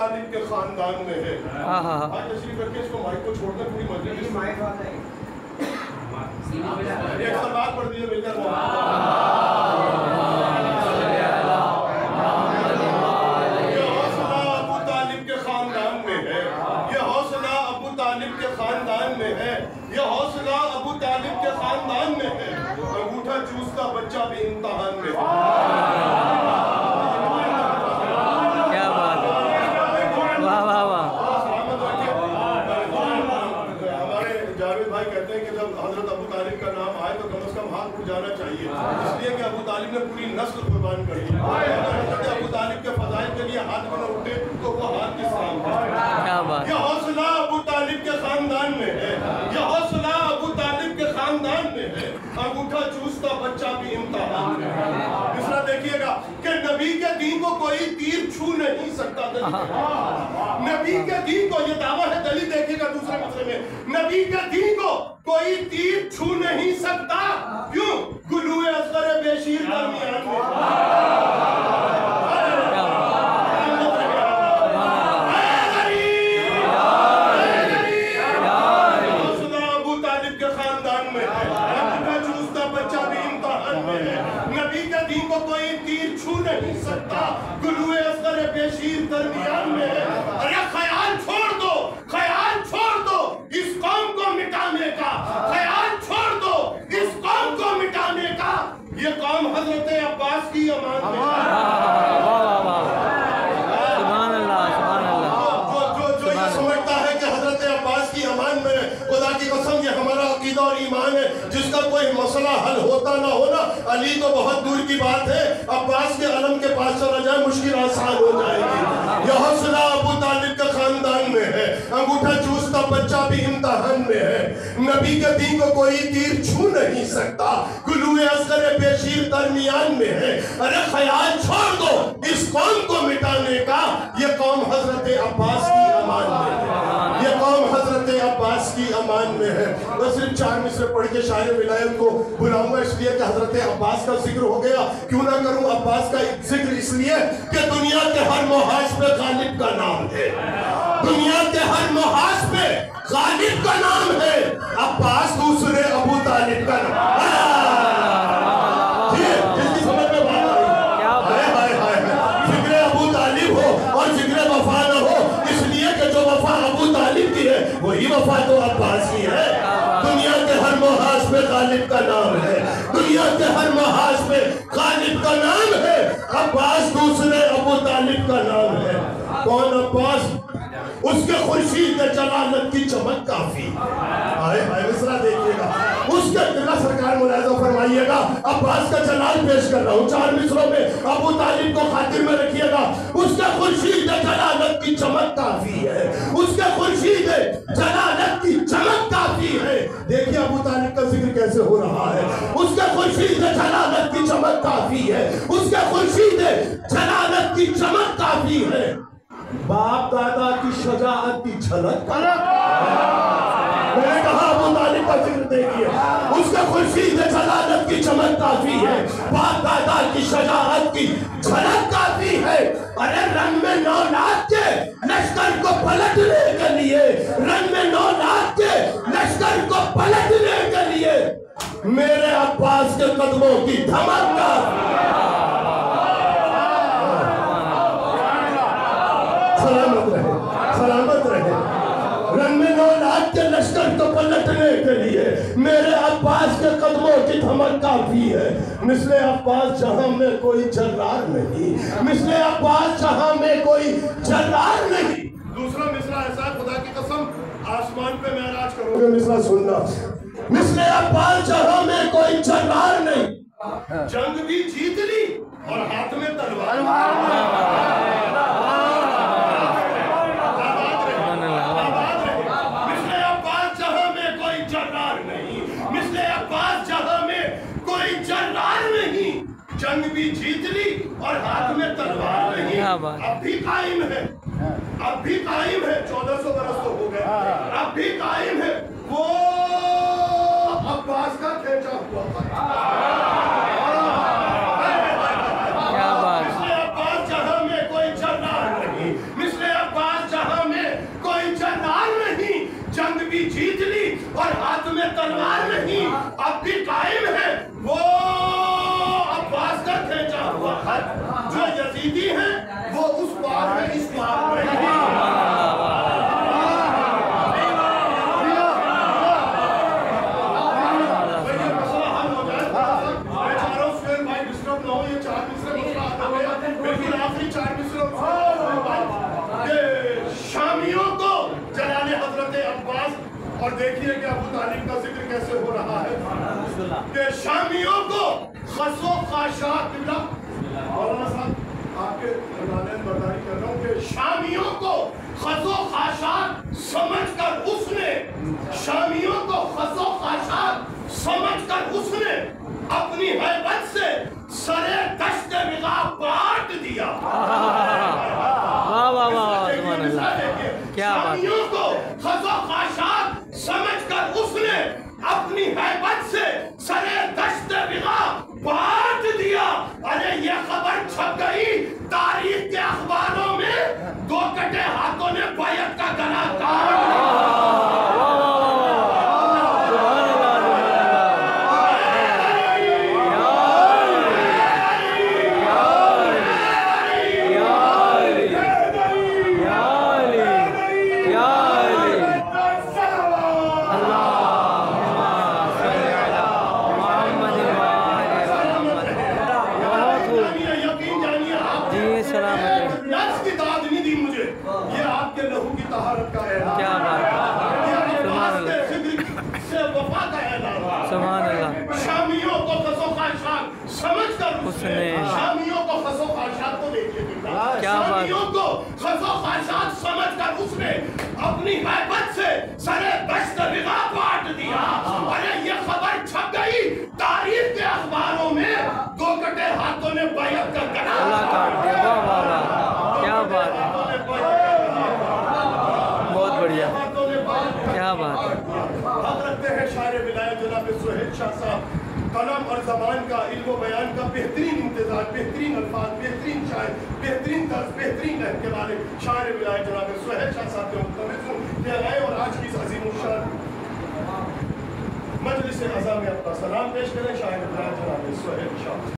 طالب کے خاندان میں ہے. آج تشریف رکھیں, اس کو مائک کو چھوڑ دیں, پوری مجلس ایک سلوات پڑھ دیجیے مل کر. یہ حوصلہ ابو طالب کے خاندان میں ہے, یہ حوصلہ ابو طالب کے خاندان میں ہے, یہ حوصلہ ابو طالب کے خاندان میں ہے. انگوٹھا چوستا بچہ بھی امتحان میں ہے. حضرت ابو طالب کا نام آئے تو کم از کم ہاتھ اٹھ جانا چاہیے, اس لیے کہ ابو طالب نے پوری نسل قربان کری. اگر ابو طالب کے فضائل کے لیے ہاتھ میں نہ اٹھے تو وہ ہاتھ کس کام کا؟ یہ حوصلہ ابو طالب کے خاندان میں ہے, یہ حوصلہ ابو طالب کے خاندان میں ہے. انگوٹھا چوستا بچہ بھی امتحان میں ہے. دوسرا دیکھیے گا کہ نبی کے دین کو کوئی تیر چھو نہیں سکتا. نبی کے دین کو, یہ دعویٰ ہے دلیل دیکھیے گا دوسرے مسئلے میں, نبی کے دین کو کوئی تیر چھو نہیں سکتا. کیوں؟ گلوئے اصغر بے شیر درمیان میں. حوصلہ ابو طالب کے خاندان میں ہے, انگوٹھا چوستا بچہ بھی امتحان میں ہے. نبی کے دین کو کوئی تیر چھو نہیں سکتا, گلوئے اصغر بے شیر درمیان میں ہے. ارے خیال چھوڑ دو, خیال چھوڑ دو اس قوم کو مٹانے کا, خیال چھوڑ دو اس قوم کو مٹانے کا. یہ قوم حضرت عباس کی امان میں ہے. سبحان اللہ, سبحان اللہ. جو یہ سمجھتا ہے کہ حضرت عباس کی امان میں ہے, خدا کی قسم یہ ہمارا عقیدہ اور ایمان ہے. جس کا کوئی مسئلہ حل ہوتا نہ ہونا, علی تو بہت دور کی بات ہے, عباس کے علم کے پاس چلا جائے مشکل آسان ہو جائے گی. یہ حوصلہ ابو طالب کے خاندان میں ہے, انگوٹھا چوستا بچہ بھی امتحان میں ہے. نبی کے دین کو کوئی تیر چھو نہیں سکتا, گلوئے اصغر بے شیر درمیان میں ہے. ارے خیال چھوڑ دو اس قوم کو مٹانے کا, یہ قوم حضرت عباس کی امان میں ہے, یہ قوم حضرت عباس کی امان میں ہے. میں صرف 4 مصرع پڑھ کے شاعر ولایت کو بلاؤں گا, اس لیے کہ حضرت عباس کا ذکر ہو گیا. کیوں نہ کروں عباس کا ذکر, اس لیے کہ دنیا کے ہر محاذ پہ غالب کا نام ہے, دنیا کے ہر محاذ پہ غالب کا نام ہے. عباس دوسرے ابو طالب کا نام. جس کی سمجھ میں بات آئی, فکر ابو طالب ہو اور فکر وفا نہ ہو, اس لیے کہ جو وفا ابو طالب کی ہے وہی وفا تو عباس کی ہے. دنیا کے ہر محاذ پہ غالب کا نام ہے, دنیا کے ہر محاذ پہ غالب کا نام ہے. عباس دوسرے ابو طالب کا نام ہے. کون عباس؟ اس کے خورشید جلالت کی چمک کافی. آئے مصرع دیکھیے گا, اس کے اللہ سرکار ملاحظہ فرمائیے گا, عباس کا جلال پیش کر رہا ہوں 4 مصروں میں, ابو طالب کو خاطر میں رکھیے گا. اس کے خورشید جلالت کی چمک کافی ہے, اس کے خورشید جلالت کی چمک کافی ہے. دیکھیے ابو طالب کا ذکر کیسے ہو رہا ہے. اس کے خورشید جلالت کی چمک کافی ہے, اس کے خورشید جلالت کی چمک کافی ہے. باپ دادا کی شجاعت کی جھلک, میں نے کہا ابو طالب کا ذکر دیکھیے, اس کے خورشید جلالت کی چمک کافی ہے, باپ دادا کی شجاعت کی جھلک کافی ہے. ارے رنگ میں 9 لاکھ کے لشکر کو پلٹنے کے لیے, رنگ میں 9 لاکھ کے لشکر کو پلٹنے کے لیے میرے عباس کے قدموں کی دھمک کافی. سلامت رہے. رنگ میں 9 لاکھ کے لشکر کو پلٹنے کے لیے میرے عباس کے قدموں کی دھمک کافی ہے. مثل عباس جہاں میں کوئی جرار نہیں, مثل عباس جہاں میں کوئی جرار نہیں. دوسرا مصرع ایسا ہے, خدا کی قسم آسمان پہ معراج کرو گے مصرع سننا. مثل عباس جہاں میں کوئی جرار نہیں, جنگ بھی جیت لی اور ہاتھ میں تلوار. جنگ بھی جیت لی اور ہاتھ میں تلوار نہیں. اب بھی قائم ہے, اب بھی قائم ہے. 1400 برس تو ہو گئے, اب بھی قائم ہے وہ عباس کا کھینچا ہوا. مثل عباس جہاں میں کوئی جرار نہیں, مثل عباس عقیدی ہیں وہ اس بار میں اس بار میں شامیوں کو جلال حضرت عباس، اور دیکھیے کہ ابو طالب کا ذکر کیسے ہو رہا ہے کہ شامیوں کو خس و خاشاک مولانا صاحب آپ کے برداری کر رہا ہوں کہ شامیوں کو خس و خاشاک سمجھ کر اس نے شامیوں کو خس و خاشاک سمجھ کر اس نے اپنی ہیبت سے سرے دشت بغا بانٹ دیا۔ واہ واہ واہ سبحان اللہ، کیا بات ہے۔ شامیوں کو خس و خاشاک سمجھ کر اس نے اپنی ہیبت سے سرے دشت بغا بانٹ دیا۔ ارے یہ خبر چھپ گئی تاریخ کے اخباروں میں، دو کٹے ہاتھوں نے بیعت کا گلا کاٹ شامیوں کو خس و خاشاک کو دیکھیے شامیوں کو خس و خاشاک سمجھ کر اس نے اپنی ہیبت سے سرے دشت بغا بانٹ دیا۔ ارے یہ خبر چھپ گئی تاریخ کے اخباروں میں، دو کٹے ہاتھوں نے بیعت کا گلا کاٹ دیا۔ واہ واہ واہ، کیا بات ہے، بہت بڑھیا، کیا بات ہے۔ حق رکھتے ہیں شاعر ولایت جناب سہیل شاہ صاحب، قلم اور زبان کا، علم و بیان کا بہترین امتزاج، بہترین الفاظ، بہترین شاعر، بہترین طرز، بہترین لہجے کے والے شاعر ولایت جناب سہیل شاہ صاحب کے مقتبس ہوں کہ آئے اور آج کی اس عظیم الشان مجلس عزا میں اپنا سلام پیش کریں شاعر ولایت جناب سہیل شاہ۔